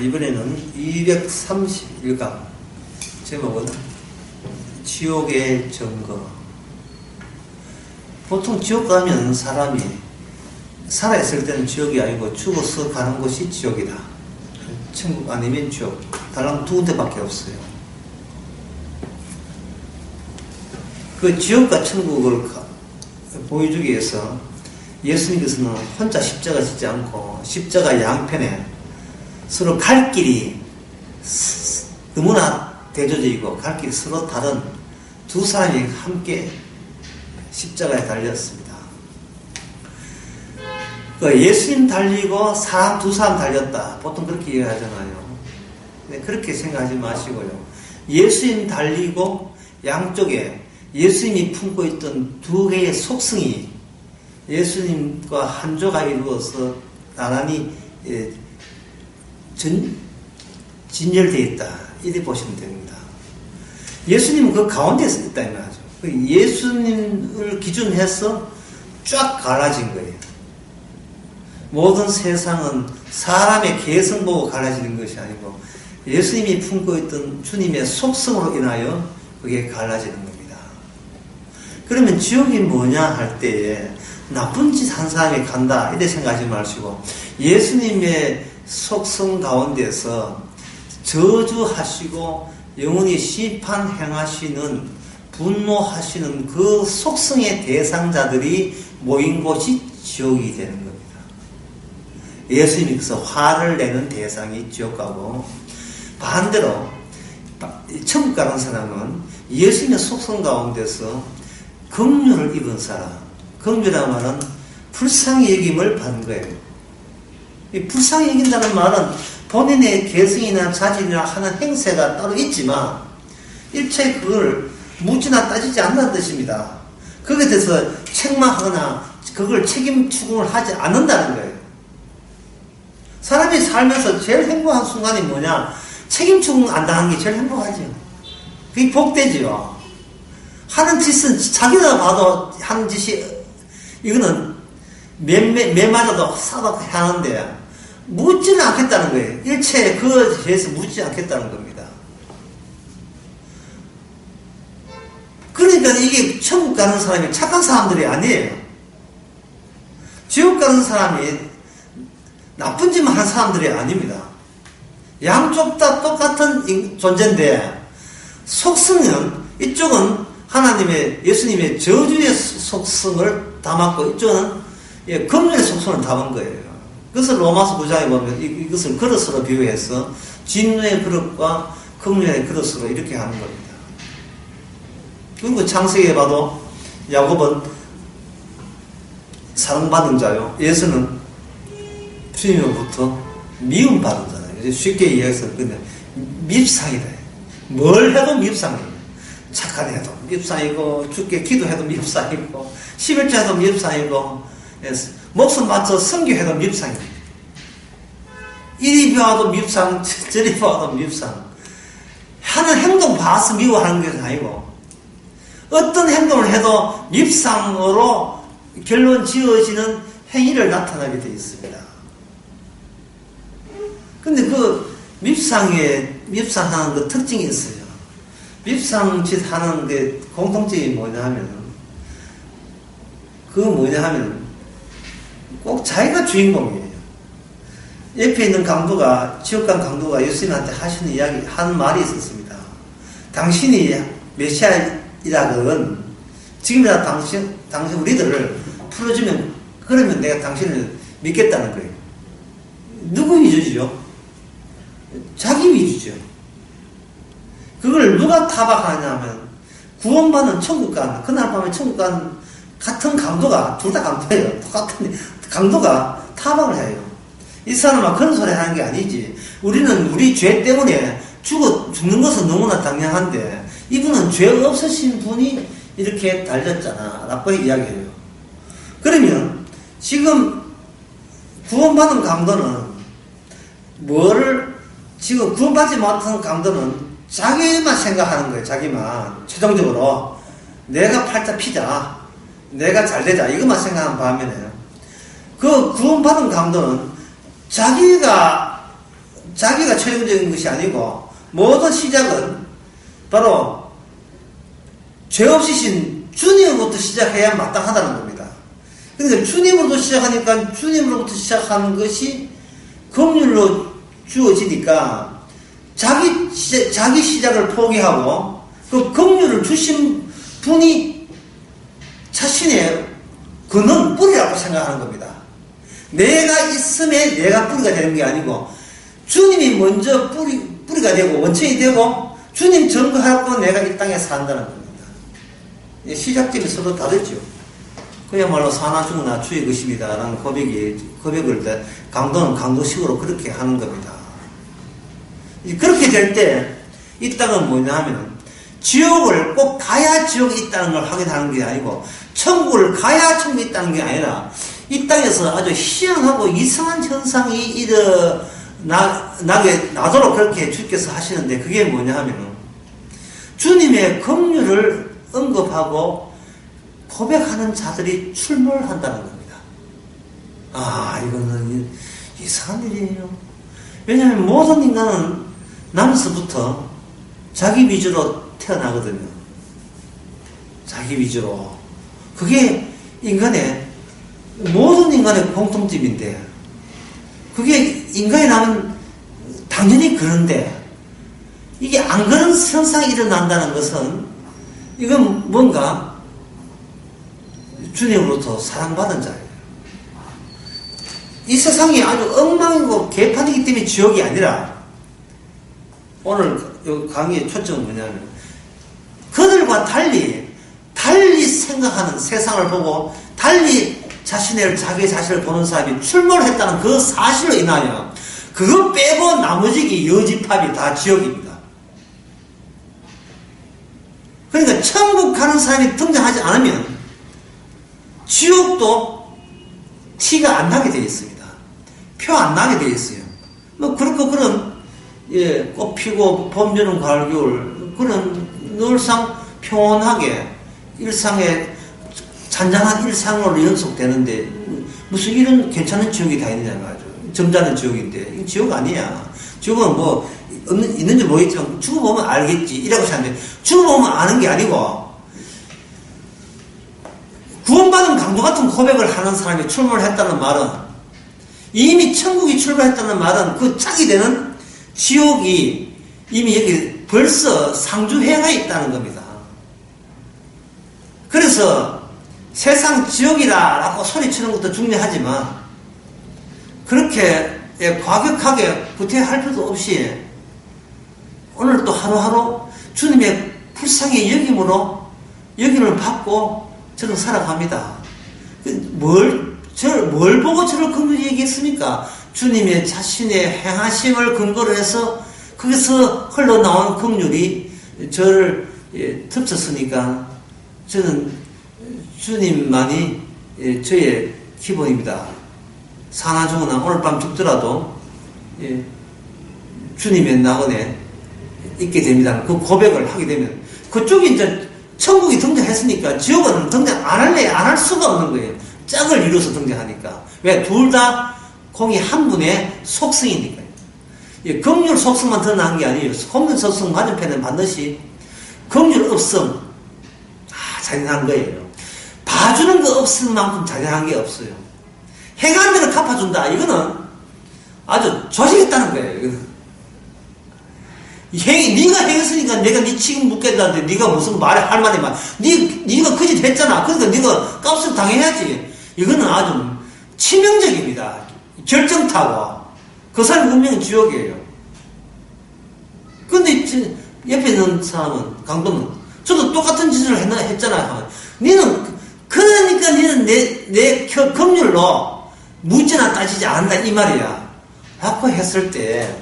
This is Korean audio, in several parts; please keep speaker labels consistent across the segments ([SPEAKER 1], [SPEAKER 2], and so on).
[SPEAKER 1] 이번에는 231강 제목은 지옥의 증거. 보통 지옥 가면 사람이 살아있을 때는 지옥이 아니고 죽어서 가는 곳이 지옥이다. 천국 아니면 지옥. 달랑 두 군데밖에 없어요. 그 지옥과 천국을 보여주기 위해서 예수님께서는 혼자 십자가 지지 않고 십자가 양편에 서로 갈 길이 너무나 대조적이고 갈 길이 서로 다른 두 사람이 함께 십자가에 달렸습니다. 예수님 달리고 사람 두 사람 달렸다. 보통 그렇게 이해하잖아요. 그렇게 생각하지 마시고요. 예수님 달리고 양쪽에 예수님이 품고 있던 두 개의 속성이 예수님과 한 조가 이루어서 나란히 진열되어 있다. 이렇게 보시면 됩니다. 예수님은 그 가운데에 있다 이 말이죠. 예수님을 기준해서 쫙 갈라진 거예요. 모든 세상은 사람의 개성 보고 갈라지는 것이 아니고 예수님이 품고 있던 주님의 속성으로 인하여 그게 갈라지는 겁니다. 그러면 지옥이 뭐냐 할 때에 나쁜 짓 한 사람이 간다 이렇게 생각하지 마시고 예수님의 속성 가운데서 저주하시고 영원히 심판 행하시는 분노하시는 그 속성의 대상자들이 모인 곳이 지옥이 되는 겁니다. 예수님께서 화를 내는 대상이 지옥 가고 반대로 천국 가는 사람은 예수님의 속성 가운데서 긍휼을 입은 사람, 긍휼이라는 말은 불쌍히 여김을 받는 거예요. 이 불쌍히 여긴다는 말은 본인의 개성이나 자질이나 하는 행세가 따로 있지만 일체 그걸 묻지나 따지지 않는다는 뜻입니다. 거기에 대해서 책망하거나 그걸 책임 추궁을 하지 않는다는 거예요. 사람이 살면서 제일 행복한 순간이 뭐냐? 책임 추궁 안 당하는 게 제일 행복하죠. 그게 복되지요. 하는 짓은 자기가 봐도 하는 짓이 이거는 매 맞아도 싸도 하는데 묻지는 않겠다는 거예요. 일체 그것에 대해서 묻지 않겠다는 겁니다. 그러니까 이게 천국 가는 사람이 착한 사람들이 아니에요. 지옥 가는 사람이 나쁜 짓만 하는 사람들이 아닙니다. 양쪽 다 똑같은 존재인데 속성은 이쪽은 하나님의 예수님의 저주의 속성을 담았고 이쪽은 긍휼의 속성을 담은 거예요. 그것을 로마서 9장에 보면 이것을 그릇으로 비유해서 진노의 그릇과 긍휼의 그릇으로 이렇게 하는 겁니다. 그리고 창세기에 봐도 야곱은 사랑받은 자요. 예수는 주님으로부터 미움받은 자예요. 쉽게 이해해서 근데 밉상이다. 뭘 해도 밉상이에요. 착한 해도 밉상이고 죽게 기도해도 밉상이고 11조 해도 밉상이고 목숨 바쳐 선교해도 밉상이에요. 이리 봐도 밉상 저리 봐도 밉상. 하는 행동 봐서 미워하는 것이 아니고 어떤 행동을 해도 밉상으로 결론 지어지는 행위를 나타나게 되어 있습니다. 근데 그 밉상하는 그 특징이 있어요. 밉상짓 하는 게 공통점이 뭐냐 하면 꼭 자기가 주인공이에요. 옆에 있는 강도가 지옥간 강도가 예수님한테 하시는 이야기 하는 말이 있었습니다. 당신이 메시아이라거든 지금이라도 당신 우리들을 풀어주면 그러면 내가 당신을 믿겠다는 거예요. 누구 위주죠? 자기 위주죠. 그걸 누가 타박하냐면 구원받는 천국간 그날 밤에 천국간 같은 강도가 둘 다 강도예요. 똑같은 강도가 타박을 해요. 이 사람은 그런 소리 하는 게 아니지. 우리는 우리 죄 때문에 죽는 것은 너무나 당연한데 이분은 죄 없으신 분이 이렇게 달렸잖아 라고 이야기해요. 그러면 지금 구원받은 강도는 지금 구원받지 못한 강도는 자기만 생각하는 거예요. 자기만 최종적으로 내가 팔자 피자 내가 잘되자 이것만 생각하는 반면에 그 구원받은 강도는 자기가 자기가 최종적인 것이 아니고 모든 시작은 바로 죄 없으신 주님으로부터 시작해야 마땅하다는 겁니다. 그러니까 주님으로부터 시작하니까 주님으로부터 시작하는 것이 긍휼로 주어지니까 자기 시작을 포기하고 그 긍휼을 주신 분이 자신의 근원 뿌리라고 생각하는 겁니다. 내가 있음에 내가 뿌리가 되는 게 아니고 주님이 먼저 뿌리가 되고 원천이 되고 주님 전거하고 내가 이 땅에 산다는 겁니다. 시작점이 서로 다르죠. 그야말로 사나 죽으나 주의 것입니다 라는 고백을 강도는 강도식으로 그렇게 하는 겁니다. 그렇게 될 때 이 땅은 뭐냐 하면 지옥을 꼭 가야 지옥이 있다는 걸 확인하는 게 아니고 천국을 가야 천국이 있다는 게 아니라 이 땅에서 아주 희한하고 이상한 현상이 나도록 그렇게 주께서 하시는데 그게 뭐냐 하면 주님의 긍휼을 언급하고 고백하는 자들이 출몰한다는 겁니다. 이거는 이상한 일이에요. 왜냐하면 모든 인간은 나면서부터 자기 위주로 태어나거든요. 자기 위주로. 그게 모든 인간의 공통점인데, 그게 인간이 나면 당연히 그런데, 이게 안 그런 현상이 일어난다는 것은, 이건 뭔가 주님으로부터 사랑받은 자예요. 이 세상이 아주 엉망이고 개판이기 때문에 지옥이 아니라, 오늘 강의의 초점은 뭐냐면, 그들과 달리 생각하는 세상을 보고, 달리 자기 자신을 보는 사람이 출몰했다는 그 사실로 인하여, 그거 빼고 나머지 여지팝이 다 지옥입니다. 그러니까 천국 가는 사람이 등장하지 않으면 지옥도 티가 안 나게 되어 있습니다. 표 안 나게 되어 있어요. 뭐 그렇고 그런 꽃 피고 봄, 여름, 가을, 겨울 그런 늘상 평온하게 일상에 잔잔한 일상으로 연속되는데 무슨 이런 괜찮은 지옥이 다 있느냐 말이죠. 점잖은 지옥인데 이거 지옥 아니야. 지옥은 뭐 있는지 모르겠지만 죽어보면 알겠지 이라고 생각하는데 죽어보면 아는 게 아니고 구원받은 강도 같은 고백을 하는 사람이 출몰했다는 말은 이미 천국이 출발했다는 말은 그 짝이 되는 지옥이 이미 여기 벌써 상주해가 있다는 겁니다. 그래서 세상 지옥이라고 소리치는 것도 중요하지만 그렇게 과격하게 구태할 필요도 없이 오늘 또 하루하루 주님의 불쌍히 여김을 받고 저는 살아갑니다. 뭘 보고 저를 긍휼히 얘기했습니까? 주님의 자신의 행하심을 근거로 해서 거기서 흘러나온 긍휼이 저를 덮쳤으니까 저는 주님만이 저의 기본입니다. 사나 죽으나 오늘 밤 죽더라도 주님의 나원에 있게 됩니다. 그 고백을 하게 되면 그쪽이 이제 천국이 등장했으니까 지옥은 등장 안 할 수가 없는 거예요. 짝을 이루어서 등장하니까. 왜? 둘 다 공이 한 분의 속성이니까요. 긍휼 속성만 드러난 게 아니에요. 긍휼 속성 맞은편은 반드시 긍휼 없음 잔인한 거예요. 봐주는 거 없을 만큼 잔인한 게 없어요. 행한 대로 갚아준다. 이거는 아주 조직했다는 거예요. 네가 행했으니까 내가 네 책임 묻겠다는데 네가 무슨 말을 할 말이 많아. 네가 그 짓 했잖아. 그러니까 네가 값을 당해야지. 이거는 아주 치명적입니다. 결정타고 그 사람 운명은 지옥이에요. 근데 옆에 있는 사람은 강도는 저도 똑같은 짓을 했잖아요. 그러니까 너는 내 긍휼로 묻지나 따지지 않는다 이 말이야. 라고 했을 때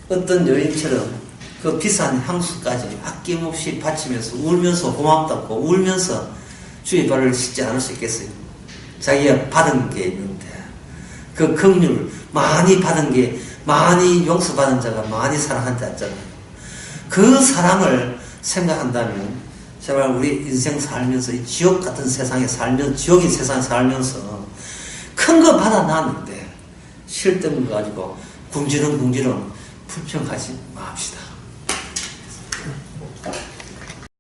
[SPEAKER 1] 어떤 여인처럼 그 비싼 향수까지 아낌없이 바치면서 울면서 고맙다고 울면서 주의 발을 씻지 않을 수 있겠어요? 자기가 받은 게 있는데 그 긍휼 많이 받은 게 많이 용서받은 자가 많이 사랑한 자잖아요. 그 사랑을 생각한다면 제발 우리 인생 살면서 이 지옥 같은 세상에 살면서 지옥인 세상에 살면서 큰 거 받아놨는데 쓸데없는 거 가지고 궁지렁궁지렁 불평하지 맙시다.